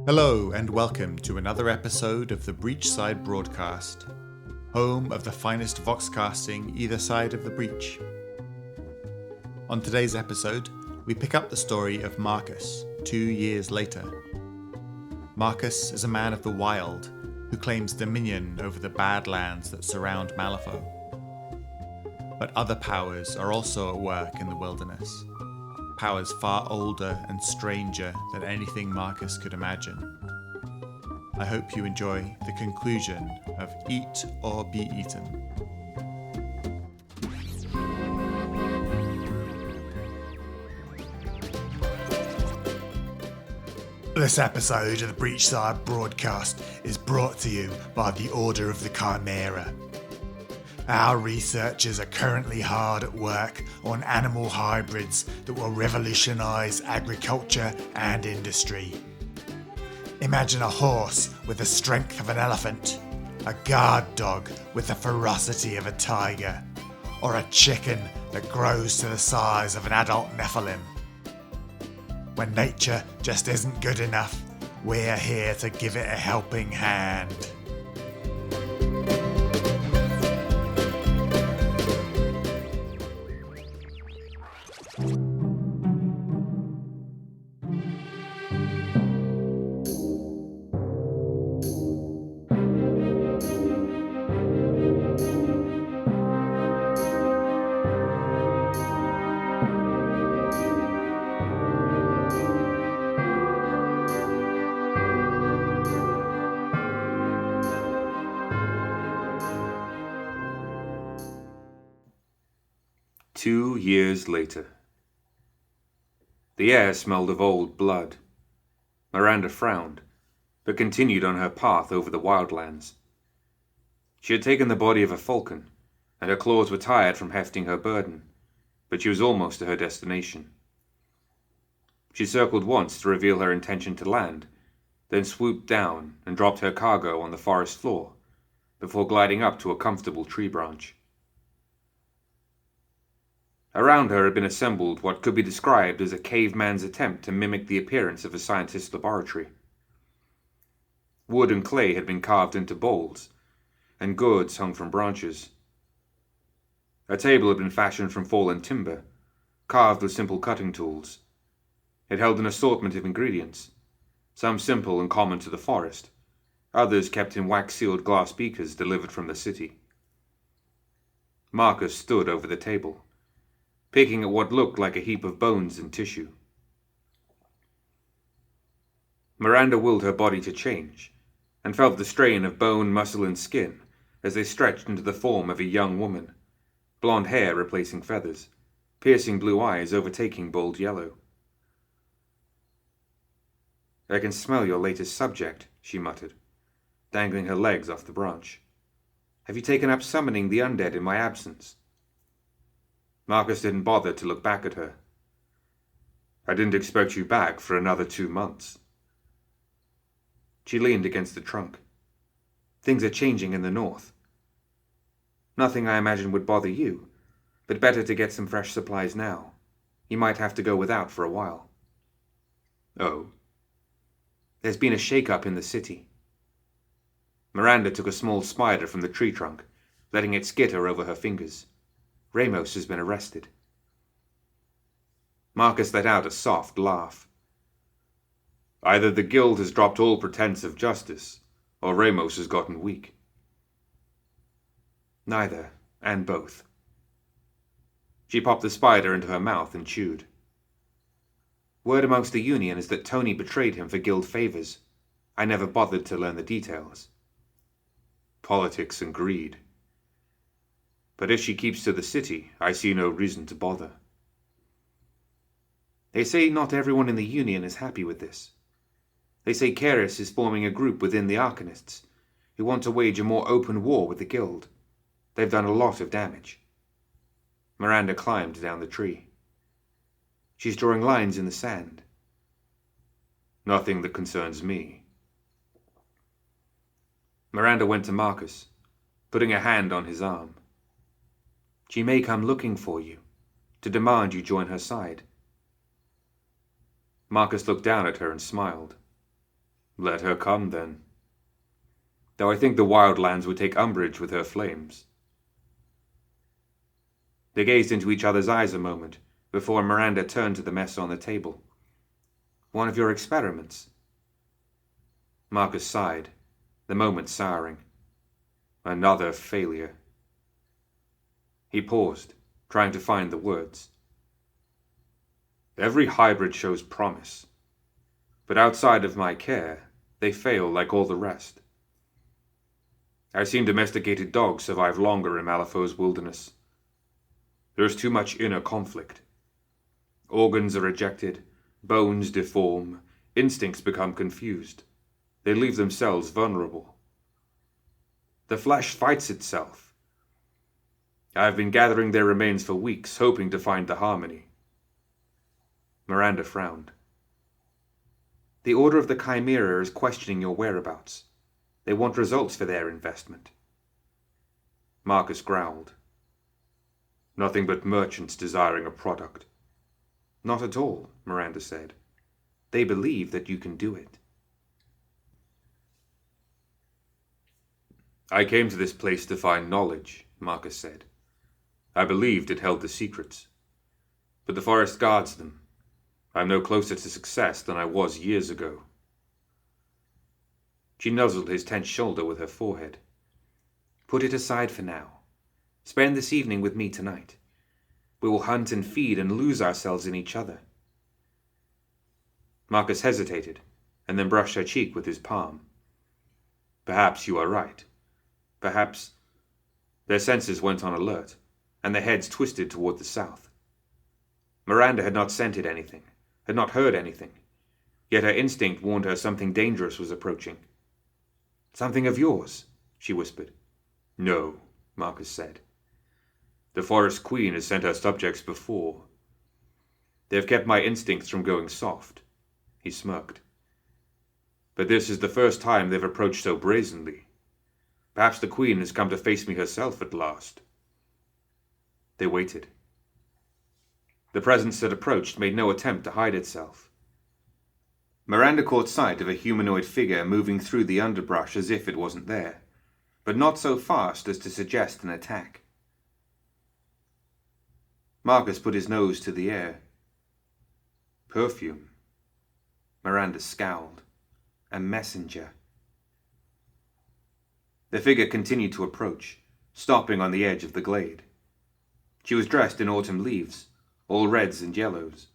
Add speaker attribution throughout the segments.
Speaker 1: Hello and welcome to another episode of the Breachside Broadcast, home of the finest voxcasting either side of the breach. On today's episode, we pick up the story of Marcus 2 years later. Marcus is a man of the wild who claims dominion over the badlands that surround Malifaux. But other powers are also at work in the wilderness. Powers far older and stranger than anything Marcus could imagine. I hope you enjoy the conclusion of Eat or Be Eaten.
Speaker 2: This episode of the Breachside Broadcast is brought to you by the Order of the Chimera. Our researchers are currently hard at work on animal hybrids that will revolutionise agriculture and industry. Imagine a horse with the strength of an elephant, a guard dog with the ferocity of a tiger, or a chicken that grows to the size of an adult Nephilim. When nature just isn't good enough, we're here to give it a helping hand.
Speaker 3: Two years later. The air smelled of old blood. Miranda frowned, but continued on her path over the wildlands. She had taken the body of a falcon, and her claws were tired from hefting her burden, but she was almost to her destination. She circled once to reveal her intention to land, then swooped down and dropped her cargo on the forest floor, before gliding up to a comfortable tree branch. Around her had been assembled what could be described as a caveman's attempt to mimic the appearance of a scientist's laboratory. Wood and clay had been carved into bowls, and gourds hung from branches. A table had been fashioned from fallen timber, carved with simple cutting tools. It held an assortment of ingredients, some simple and common to the forest, others kept in wax-sealed glass beakers delivered from the city. Marcus stood over the table, picking at what looked like a heap of bones and tissue. Miranda willed her body to change, and felt the strain of bone, muscle, and skin as they stretched into the form of a young woman, blonde hair replacing feathers, piercing blue eyes overtaking bold yellow. "I can smell your latest subject," she muttered, dangling her legs off the branch. "Have you taken up summoning the undead in my absence?" Marcus didn't bother to look back at her. "I didn't expect you back for another 2 months." She leaned against the trunk. "Things are changing in the north. Nothing I imagine would bother you, but better to get some fresh supplies now. You might have to go without for a while." "Oh?" "There's been a shake-up in the city." Miranda took a small spider from the tree trunk, letting it skitter over her fingers. "Ramos has been arrested." Marcus let out a soft laugh. "Either the guild has dropped all pretense of justice, or Ramos has gotten weak." "Neither, and both." She popped the spider into her mouth and chewed. "Word amongst the Union is that Tony betrayed him for guild favors. I never bothered to learn the details." "Politics and greed. But if she keeps to the city, I see no reason to bother." "They say not everyone in the Union is happy with this. They say Karis is forming a group within the Arcanists, who want to wage a more open war with the Guild. They've done a lot of damage." Miranda climbed down the tree. "She's drawing lines in the sand." "Nothing that concerns me." Miranda went to Marcus, putting a hand on his arm. "She may come looking for you, to demand you join her side." Marcus looked down at her and smiled. Let her come, then. Though I think the wildlands would take umbrage with her flames. They gazed into each other's eyes a moment, before Miranda turned to the mess on the table. One of your experiments? Marcus sighed, the moment souring. Another failure. He paused, trying to find the words. Every hybrid shows promise, but outside of my care, they fail like all the rest. I've seen domesticated dogs survive longer in Malifaux's wilderness. There's too much inner conflict. Organs are rejected, bones deform, instincts become confused. They leave themselves vulnerable. The flesh fights itself. I've been gathering their remains for weeks, hoping to find the harmony. Miranda frowned. The Order of the Chimera is questioning your whereabouts. They want results for their investment. Marcus growled. Nothing but merchants desiring a product. Not at all, Miranda said. They believe that you can do it. I came to this place to find knowledge, Marcus said. I believed it held the secrets. But the forest guards them. I'm no closer to success than I was years ago. She nuzzled his tense shoulder with her forehead. Put it aside for now. Spend this evening with me tonight. We will hunt and feed and lose ourselves in each other. Marcus hesitated, and then brushed her cheek with his palm. Perhaps you are right. Perhaps... Their senses went on alert, and their heads twisted toward the south. Miranda had not scented anything, had not heard anything, yet her instinct warned her something dangerous was approaching. Something of yours, she whispered. No, Marcus said. The Forest Queen has sent her subjects before. They have kept my instincts from going soft. He smirked. But this is the first time they've approached so brazenly. Perhaps the Queen has come to face me herself at last. They waited. The presence that approached made no attempt to hide itself. Miranda caught sight of a humanoid figure moving through the underbrush as if it wasn't there, but not so fast as to suggest an attack. Marcus put his nose to the air. Perfume. Miranda scowled. A messenger. The figure continued to approach, stopping on the edge of the glade. She was dressed in autumn leaves, all reds and yellows.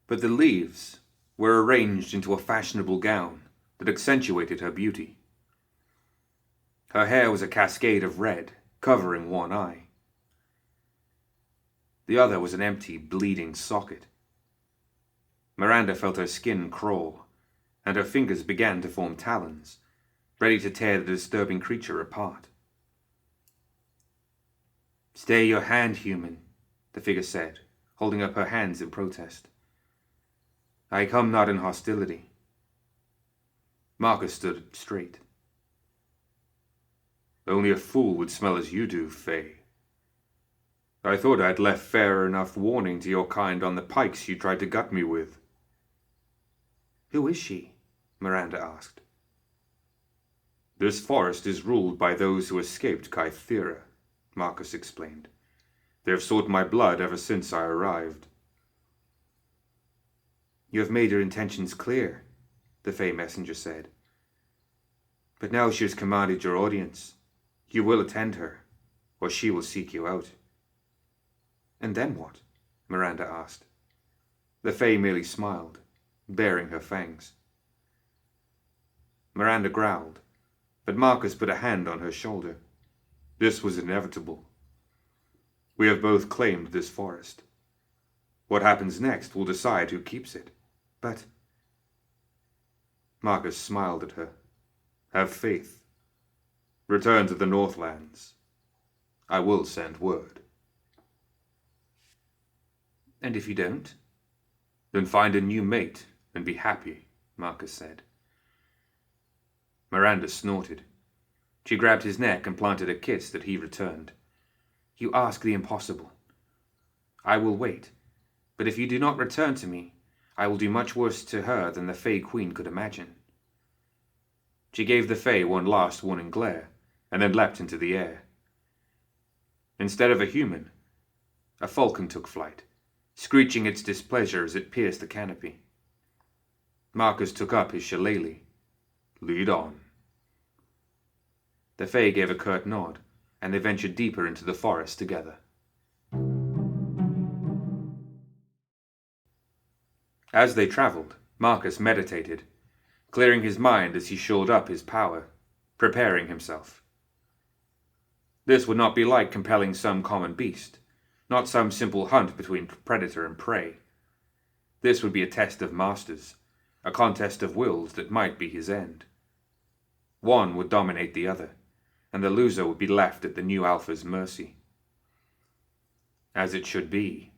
Speaker 3: But the leaves were arranged into a fashionable gown that accentuated her beauty. Her hair was a cascade of red, covering one eye. The other was an empty, bleeding socket. Miranda felt her skin crawl, and her fingers began to form talons, ready to tear the disturbing creature apart. Stay your hand, human, the figure said, holding up her hands in protest. I come not in hostility. Marcus stood straight. Only a fool would smell as you do, Faye. I thought I'd left fair enough warning to your kind on the pikes you tried to gut me with. Who is she? Miranda asked. This forest is ruled by those who escaped Kythera, Marcus explained. They have sought my blood ever since I arrived. You have made your intentions clear, the Fey messenger said. But now she has commanded your audience. You will attend her, or she will seek you out. And then what? Miranda asked. The Fey merely smiled, baring her fangs. Miranda growled, but Marcus put a hand on her shoulder. This was inevitable. We have both claimed this forest. What happens next will decide who keeps it. But... Marcus smiled at her. Have faith. Return to the Northlands. I will send word. And if you don't? Then find a new mate and be happy, Marcus said. Miranda snorted. She grabbed his neck and planted a kiss that he returned. You ask the impossible. I will wait, but if you do not return to me, I will do much worse to her than the Fey Queen could imagine." She gave the Fey one last warning glare, and then leapt into the air. Instead of a human, a falcon took flight, screeching its displeasure as it pierced the canopy. Marcus took up his shillelagh. "Lead on." The Fey gave a curt nod, and they ventured deeper into the forest together. As they travelled, Marcus meditated, clearing his mind as he shored up his power, preparing himself. This would not be like compelling some common beast, not some simple hunt between predator and prey. This would be a test of masters, a contest of wills that might be his end. One would dominate the other, and the loser would be left at the new Alpha's mercy. As it should be,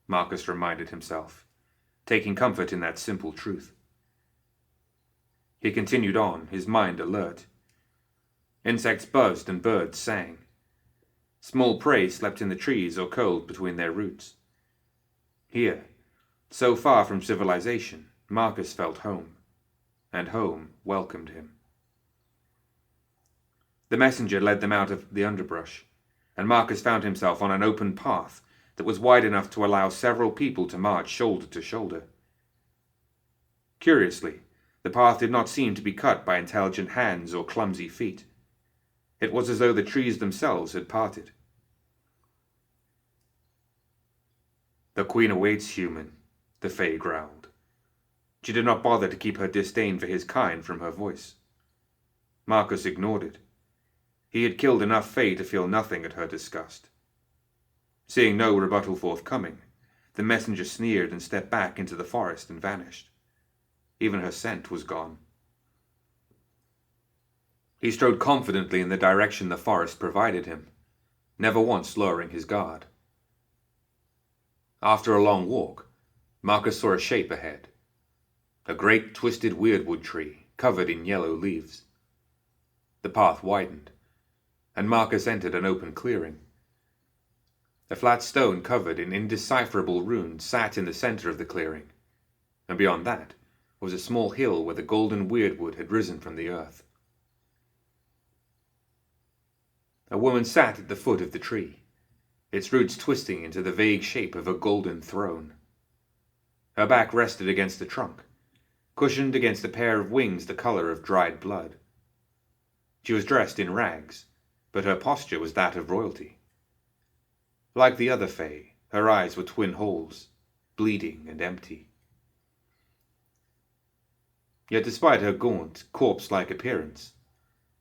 Speaker 3: Marcus reminded himself, taking comfort in that simple truth. He continued on, his mind alert. Insects buzzed and birds sang. Small prey slept in the trees or curled between their roots. Here, so far from civilization, Marcus felt home, and home welcomed him. The messenger led them out of the underbrush, and Marcus found himself on an open path that was wide enough to allow several people to march shoulder to shoulder. Curiously, the path did not seem to be cut by intelligent hands or clumsy feet. It was as though the trees themselves had parted. "The Queen awaits, human," the Fey growled. She did not bother to keep her disdain for his kind from her voice. Marcus ignored it. He had killed enough Fey to feel nothing at her disgust. Seeing no rebuttal forthcoming, the messenger sneered and stepped back into the forest and vanished. Even her scent was gone. He strode confidently in the direction the forest provided him, never once lowering his guard. After a long walk, Marcus saw a shape ahead. A great twisted weirdwood tree, covered in yellow leaves. The path widened, and Marcus entered an open clearing. A flat stone covered in indecipherable runes sat in the center of the clearing, and beyond that was a small hill where the golden weirdwood had risen from the earth. A woman sat at the foot of the tree, its roots twisting into the vague shape of a golden throne. Her back rested against the trunk, cushioned against a pair of wings the color of dried blood. She was dressed in rags, but her posture was that of royalty. Like the other Fae, her eyes were twin holes, bleeding and empty. Yet despite her gaunt, corpse-like appearance,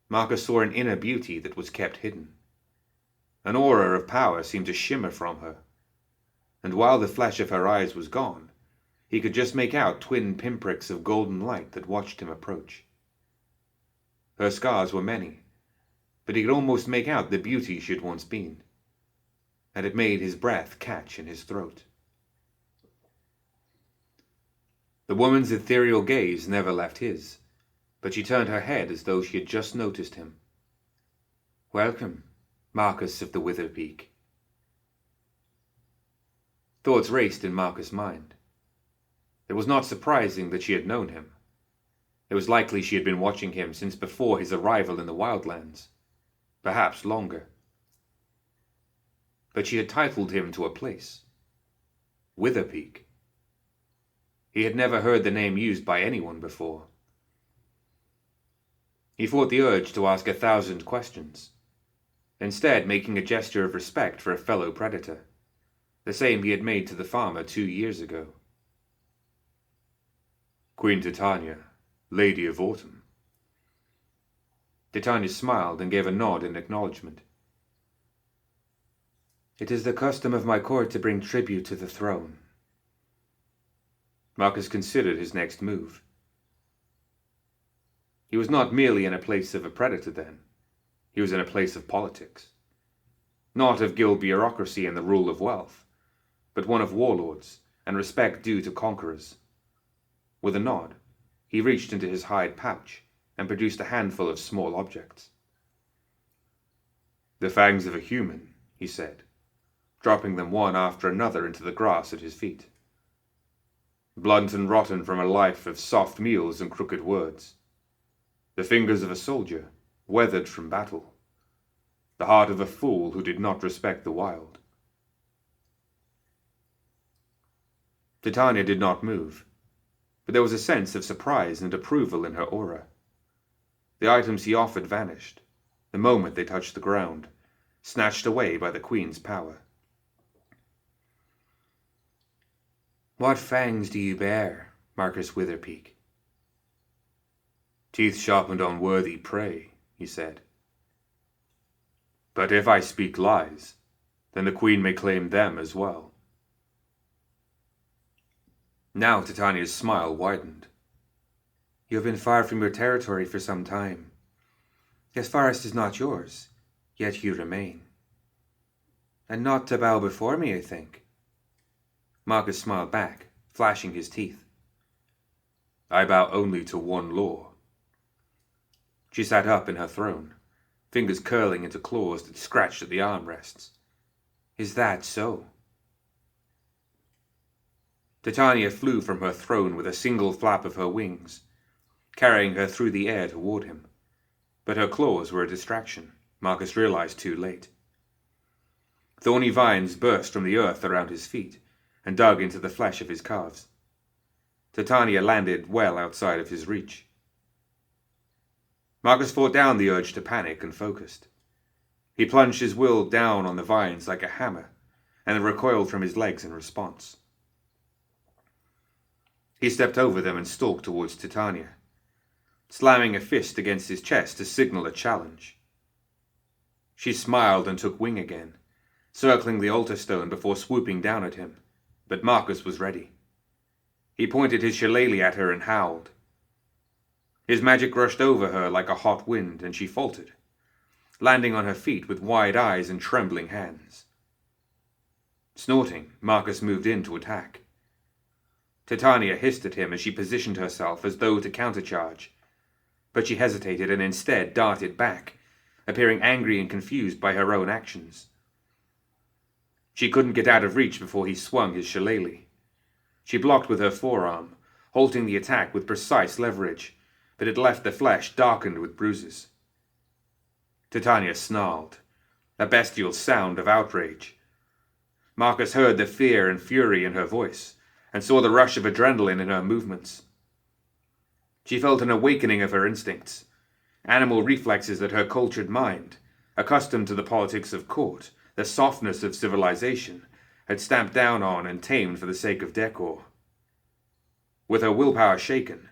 Speaker 3: Marcus saw an inner beauty that was kept hidden. An aura of power seemed to shimmer from her, and while the flesh of her eyes was gone, he could just make out twin pinpricks of golden light that watched him approach. Her scars were many, but he could almost make out the beauty she had once been, and it made his breath catch in his throat. The woman's ethereal gaze never left his, but she turned her head as though she had just noticed him. "Welcome, Marcus of the Wither Peak." Thoughts raced in Marcus' mind. It was not surprising that she had known him. It was likely she had been watching him since before his arrival in the Wildlands, perhaps longer. But she had titled him to a place. Wither Peak. He had never heard the name used by anyone before. He fought the urge to ask 1,000 questions, instead making a gesture of respect for a fellow predator, the same he had made to the farmer 2 years ago. "Queen Titania, Lady of Autumn." Titania smiled and gave a nod in acknowledgement. "It is the custom of my court to bring tribute to the throne." Marcus considered his next move. He was not merely in a place of a predator then. He was in a place of politics. Not of guild bureaucracy and the rule of wealth, but one of warlords and respect due to conquerors. With a nod, he reached into his hide pouch and produced a handful of small objects. "The fangs of a human," he said, dropping them one after another into the grass at his feet. blunt and rotten from a life of soft meals and crooked words. The fingers of a soldier, weathered from battle. The heart of a fool who did not respect the wild. Titania did not move, but there was a sense of surprise and approval in her aura. The items he offered vanished, the moment they touched the ground, snatched away by the Queen's power. "What fangs do you bear, Marcus Witherpeak?" "Teeth sharpened on worthy prey," he said. "But if I speak lies, then the Queen may claim them as well." Now Titania's smile widened. "You have been far from your territory for some time. This forest is not yours, yet you remain. And not to bow before me, I think." Marcus smiled back, flashing his teeth. "I bow only to one law." She sat up in her throne, fingers curling into claws that scratched at the armrests. "Is that so?" Titania flew from her throne with a single flap of her wings, carrying her through the air toward him. But her claws were a distraction, Marcus realized too late. Thorny vines burst from the earth around his feet and dug into the flesh of his calves. Titania landed well outside of his reach. Marcus fought down the urge to panic and focused. He plunged his will down on the vines like a hammer, and then recoiled from his legs in response. He stepped over them and stalked towards Titania, slamming a fist against his chest to signal a challenge. She smiled and took wing again, circling the altar stone before swooping down at him, but Marcus was ready. He pointed his shillelagh at her and howled. His magic rushed over her like a hot wind, and she faltered, landing on her feet with wide eyes and trembling hands. Snorting, Marcus moved in to attack. Titania hissed at him as she positioned herself as though to countercharge, but she hesitated and instead darted back, appearing angry and confused by her own actions. She couldn't get out of reach before he swung his shillelagh. She blocked with her forearm, halting the attack with precise leverage, but it left the flesh darkened with bruises. Titania snarled, a bestial sound of outrage. Marcus heard the fear and fury in her voice, and saw the rush of adrenaline in her movements. She felt an awakening of her instincts, animal reflexes that her cultured mind, accustomed to the politics of court, the softness of civilization, had stamped down on and tamed for the sake of decor. With her willpower shaken,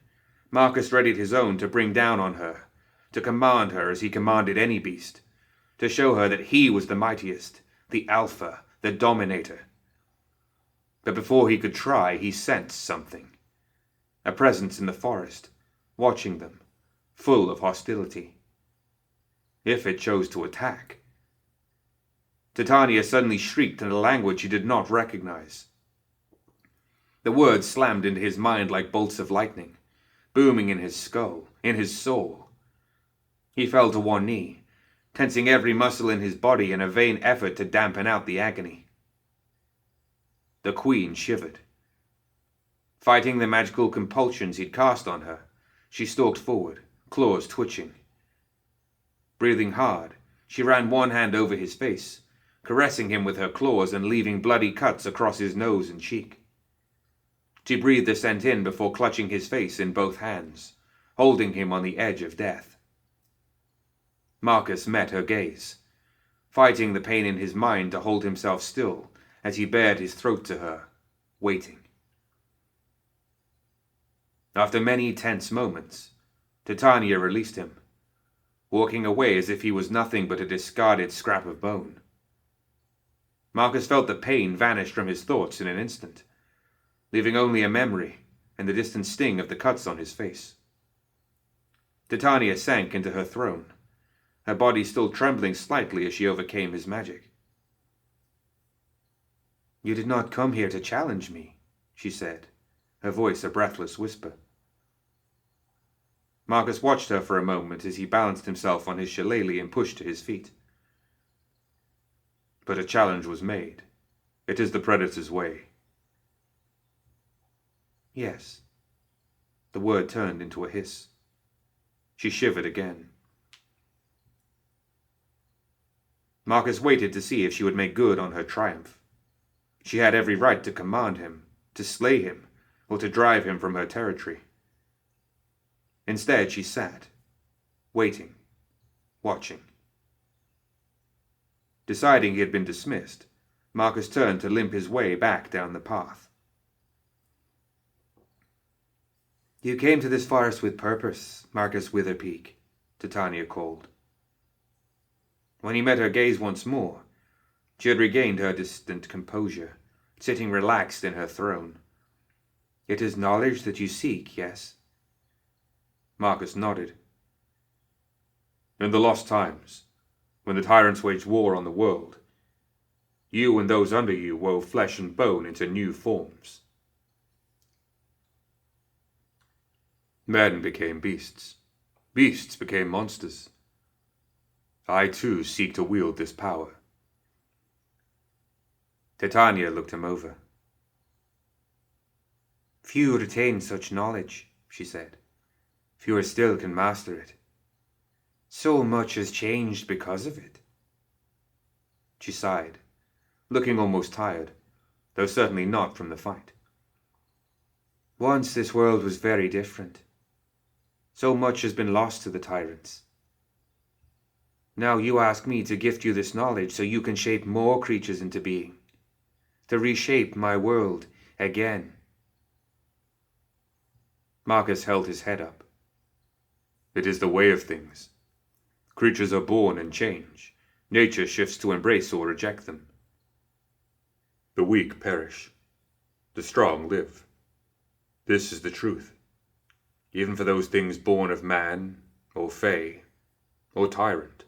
Speaker 3: Marcus readied his own to bring down on her, to command her as he commanded any beast, to show her that he was the mightiest, the alpha, the dominator. But before he could try, he sensed something. A presence in the forest, watching them, full of hostility. If it chose to attack. Titania suddenly shrieked in a language he did not recognize. The words slammed into his mind like bolts of lightning, booming in his skull, in his soul. He fell to one knee, tensing every muscle in his body in a vain effort to dampen out the agony. The Queen shivered. Fighting the magical compulsions he'd cast on her, she stalked forward, claws twitching. Breathing hard, she ran one hand over his face, caressing him with her claws and leaving bloody cuts across his nose and cheek. She breathed the scent in before clutching his face in both hands, holding him on the edge of death. Marcus met her gaze, fighting the pain in his mind to hold himself still as he bared his throat to her, waiting. After many tense moments, Titania released him, walking away as if he was nothing but a discarded scrap of bone. Marcus felt the pain vanish from his thoughts in an instant, leaving only a memory and the distant sting of the cuts on his face. Titania sank into her throne, her body still trembling slightly as she overcame his magic. "You did not come here to challenge me," she said, her voice a breathless whisper. Marcus watched her for a moment as he balanced himself on his shillelagh and pushed to his feet. "But a challenge was made. It is the Predator's way." Yes. The word turned into a hiss. She shivered again. Marcus waited to see if she would make good on her triumph. She had every right to command him, to slay him, or to drive him from her territory. Instead, she sat, waiting, watching. Deciding he had been dismissed, Marcus turned to limp his way back down the path. "You came to this forest with purpose, Marcus Witherpeak," Titania called. When he met her gaze once more, she had regained her distant composure, sitting relaxed in her throne. "It is knowledge that you seek, yes?" Marcus nodded. "In the lost times, when the tyrants waged war on the world, you and those under you wove flesh and bone into new forms. Men became beasts. Beasts became monsters. I too seek to wield this power." Titania looked him over. "Few retain such knowledge," she said. "Fewer still can master it. So much has changed because of it." She sighed, looking almost tired, though certainly not from the fight. "Once this world was very different. So much has been lost to the tyrants. Now you ask me to gift you this knowledge so you can shape more creatures into being, to reshape my world again." Marcus held his head up. "It is the way of things. Creatures are born and change. Nature shifts to embrace or reject them. The weak perish. The strong live. This is the truth, even for those things born of man, or fae, or tyrant."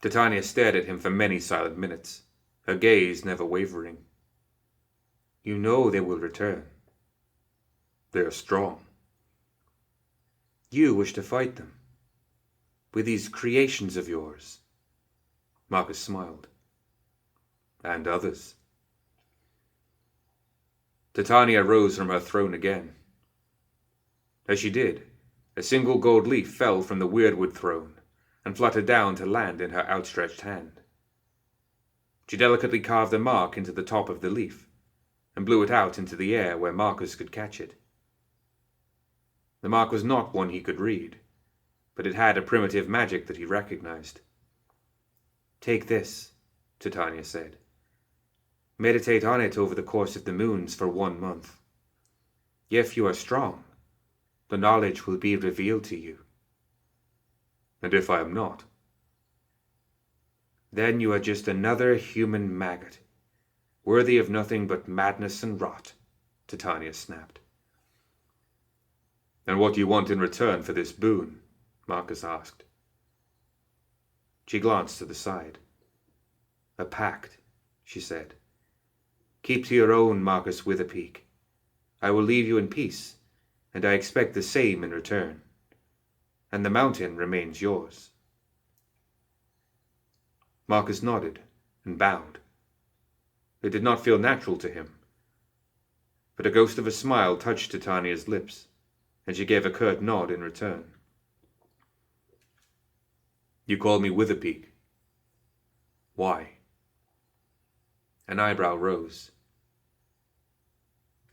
Speaker 3: Titania stared at him for many silent minutes, her gaze never wavering. "You know they will return. They are strong. You wish to fight them, with these creations of yours." Marcus smiled. "And others." Titania rose from her throne again. As she did, a single gold leaf fell from the weirdwood throne and fluttered down to land in her outstretched hand. She delicately carved a mark into the top of the leaf and blew it out into the air where Marcus could catch it. The mark was not one he could read, but it had a primitive magic that he recognized. "Take this," Titania said. "Meditate on it over the course of the moons for 1 month. If you are strong, the knowledge will be revealed to you. And if I am not?" "Then you are just another human maggot, worthy of nothing but madness and rot," Titania snapped. "And what do you want in return for this boon?" Marcus asked. She glanced to the side. "A pact," she said. "Keep to your own, Marcus Witherpeak. I will leave you in peace, and I expect the same in return. And the mountain remains yours." Marcus nodded and bowed. It did not feel natural to him, but a ghost of a smile touched Titania's lips, and she gave a curt nod in return. "You call me Witherpeak. Why?" An eyebrow rose.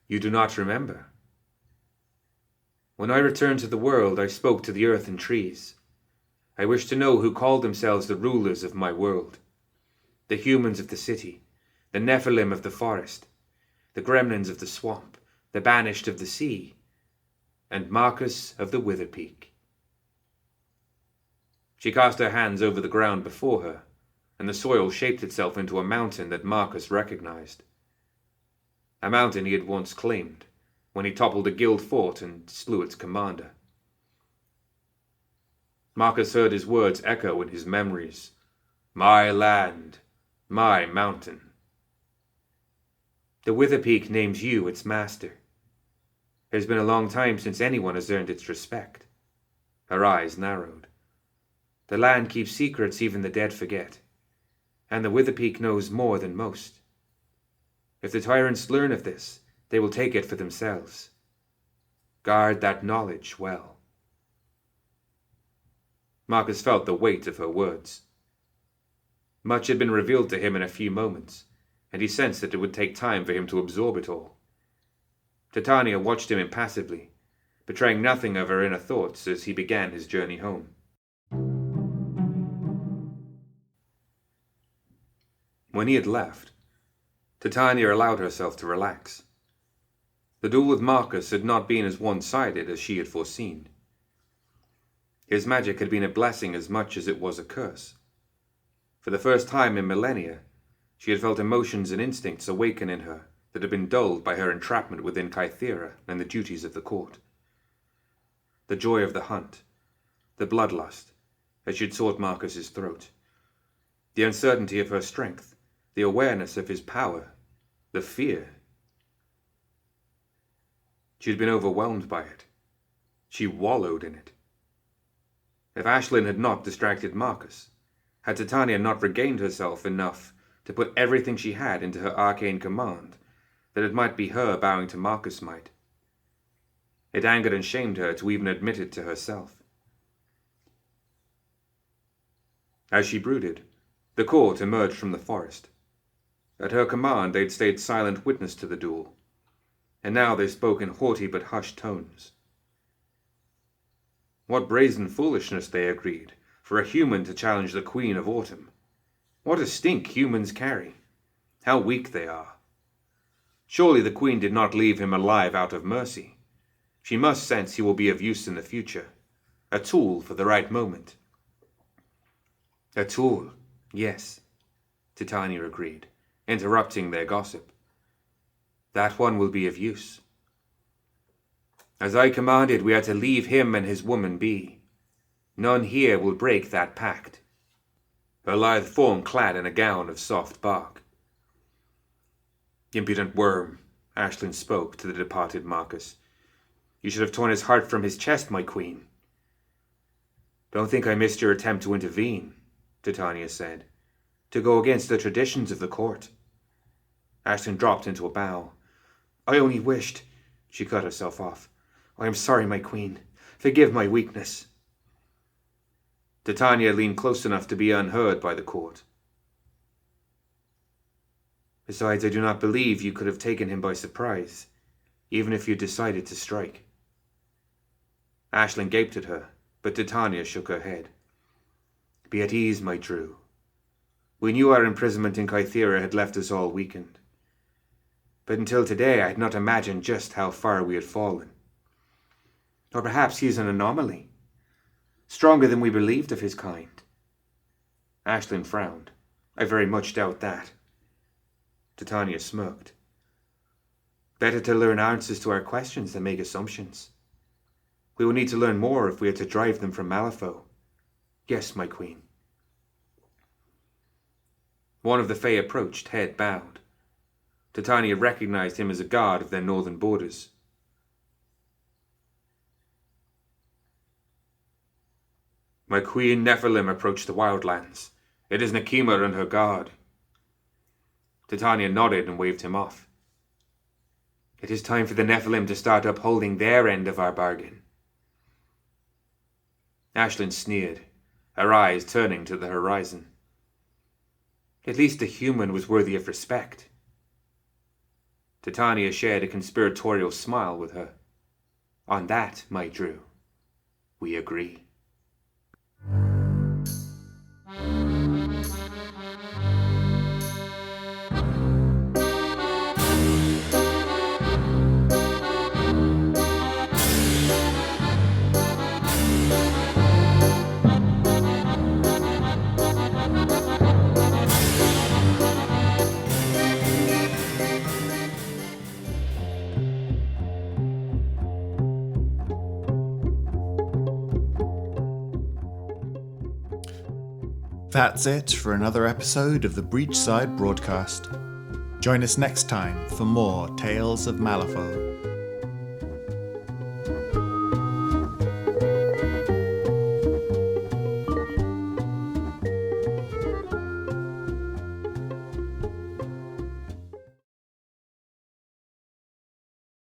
Speaker 3: "You do not remember? When I returned to the world, I spoke to the earth and trees. I wished to know who called themselves the rulers of my world. The humans of the city, the Nephilim of the forest, the gremlins of the swamp, the banished of the sea, and Marcus of the Witherpeak." She cast her hands over the ground before her, and the soil shaped itself into a mountain that Marcus recognized. A mountain he had once claimed, when he toppled a guild fort and slew its commander. Marcus heard his words echo in his memories. "My land, my mountain." "The Witherpeak names you its master. It has been a long time since anyone has earned its respect." Her eyes narrowed. "The land keeps secrets even the dead forget, and the Witherpeak knows more than most." If the tyrants learn of this, they will take it for themselves. Guard that knowledge well." Marcus felt the weight of her words. Much had been revealed to him in a few moments, and he sensed that it would take time for him to absorb it all. Titania watched him impassively, betraying nothing of her inner thoughts as he began his journey home. When he had left, Titania allowed herself to relax. The duel with Marcus had not been as one-sided as she had foreseen. His magic had been a blessing as much as it was a curse. For the first time in millennia, she had felt emotions and instincts awaken in her that had been dulled by her entrapment within Kythera and the duties of the court. The joy of the hunt, the bloodlust, as she had sought Marcus's throat, the uncertainty of her strength, the awareness of his power, the fear. She had been overwhelmed by it. She wallowed in it. If Aisling had not distracted Marcus, had Titania not regained herself enough to put everything she had into her arcane command, that it might be her bowing to Marcus' might. It angered and shamed her to even admit it to herself. As she brooded, the court emerged from the forest. At her command they had stayed silent witness to the duel, and now they spoke in haughty but hushed tones. What brazen foolishness, they agreed, for a human to challenge the Queen of Autumn. What a stink humans carry. How weak they are. Surely the Queen did not leave him alive out of mercy. She must sense he will be of use in the future. A tool for the right moment. A tool, yes, Titania agreed, interrupting their gossip. That one will be of use. As I commanded, we are to leave him and his woman be. None here will break that pact. Her lithe form clad in a gown of soft bark. Impudent worm, Aisling spoke to the departed Marcus. You should have torn his heart from his chest, my queen. Don't think I missed your attempt to intervene, Titania said, to go against the traditions of the court. Aisling dropped into a bow. I only wished... She cut herself off. I am sorry, my queen. Forgive my weakness. Titania leaned close enough to be unheard by the court. Besides, I do not believe you could have taken him by surprise, even if you decided to strike. Aisling gaped at her, but Titania shook her head. Be at ease, my Drew. We knew our imprisonment in Kythera had left us all weakened. But until today I had not imagined just how far we had fallen. Or perhaps he is an anomaly. Stronger than we believed of his kind. Aisling frowned. I very much doubt that. Titania smirked. Better to learn answers to our questions than make assumptions. We will need to learn more if we are to drive them from Malifaux. Yes, my queen. One of the Fae approached, head bowed. Titania recognized him as a guard of their northern borders. My queen Nephilim approached the wildlands. It is Nekima and her guard. Titania nodded and waved him off. It is time for the Nephilim to start upholding their end of our bargain. Aisling sneered, her eyes turning to the horizon. At least a human was worthy of respect. Titania shared a conspiratorial smile with her. On that, my Drew, we agree.
Speaker 1: That's it for another episode of the Breachside Broadcast. Join us next time for more Tales of Malifaux.